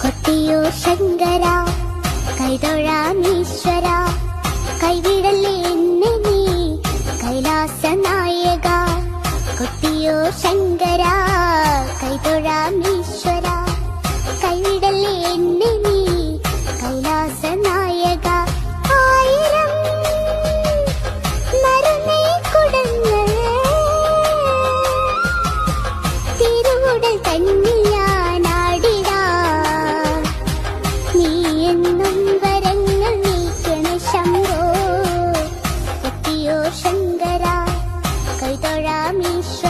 കൊത്തിയോ ശങ്കര കൈതൊഴാമീശ്വര, കൈവിടല്ലേ എന്നെ നീ കൈലാസ നായക. കൊത്തിയോ ശങ്കര കൈതൊഴാമീശ്വര, കൈവിടല്ലേ എന്നെ നീ കൈലാസ നായക. ആയിരം മരമേ കുടങ്ങൾ തിരുവുടൽ തന്നെയാനാടിടാ, നീ എന്നും വരങ്ങൾ നീക്കണ ശംഭോ. കൊത്തിയോ ശങ്കര കൈതൊഴാമീശ്വര.